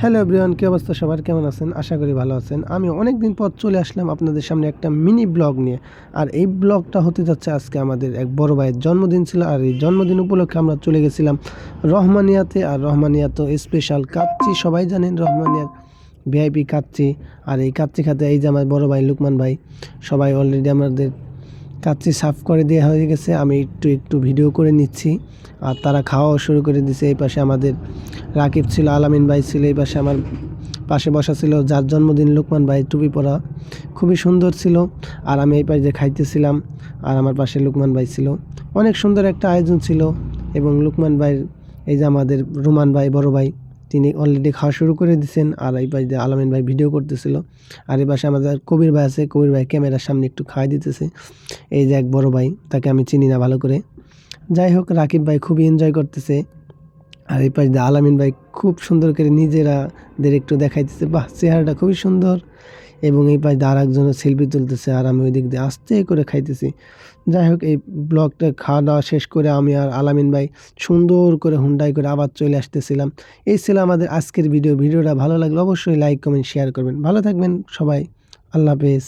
Hello everyone, কী অবস্থা সবার? কেমন আছেন? আশা করি ভালো আছেন। আমি অনেক দিন পর চলে আসলাম আপনাদের সামনে একটা মিনি ব্লগ নিয়ে। আর এই ব্লগটা হতে যাচ্ছে আজকে আমাদের এক বড় ভাইয়ের জন্মদিন ছিল। আর এই জন্মদিন উপলক্ষে আমরা চলে গেছিলাম রহমানিয়াতে। আর রহমানিয়া তো স্পেশাল কাচ্চি, সবাই জানেন রহমানিয়ার ভিআইপি কাচ্চি। আর এই কাচ্চি খাতে এই যে আমার বড় ভাই লুকমান ভাই, সবাই অলরেডি আমাদের কাচ্চি সার্ভ করে দেওয়া হয়ে গেছে। আমি একটু ভিডিও করে নিচ্ছি আর তারা খাওয়াও শুরু করে দিছে। এই পাশে আমাদের রাকিব ছিল, আলামিন ভাই ছিল, এই পাশে আমার পাশে বসা ছিল যার জন্মদিন লুকমান ভাই, টুপি পরা, খুবই সুন্দর ছিল। আর আমি এই পাশে খাইতেছিলাম আর আমার পাশে লুকমান ভাই ছিল। অনেক সুন্দর একটা আয়োজন ছিল। এবং লুকমান ভাইয়ের এই যে আমাদের রুমান ভাই, বড় ভাই, তিনি অলরেডি খাওয়া শুরু করে দিয়েছেন। আর এই পাশে আলামিন ভাই ভিডিও করতেছিল। আর এই পাশে আমাদের কবির ভাই আছে, কবির ভাই ক্যামেরার সামনে একটু খাওয়াই দিতেছে। এই যে এক বড় ভাই, তাকে আমি চিনি না ভালো করে। যাই হোক, রাকিব ভাই খুবই এনজয় করতেছে। আর এই পাশ দিয়ে আলামিন ভাই খুব সুন্দর করে নিজেরাদের একটু দেখাইতেছে, বাহ চেহারাটা খুবই সুন্দর। এবং এই পাশ দিয়ে আর একজনের সেলফি তুলতেছে আর আমি ওই দিক দিয়ে আস্তে করে খাইতেছি। যাই হোক, এই ব্লগটা খাওয়া দাওয়া শেষ করে আমি আর আলামিন ভাই সুন্দর করে হুন্ডাই করে আবার চলে আসতেছিলাম। এই ছিল আমাদের আজকের ভিডিওটা ভালো লাগলে অবশ্যই লাইক কমেন্ট শেয়ার করবেন। ভালো থাকবেন সবাই। আল্লাহ হাফেজ।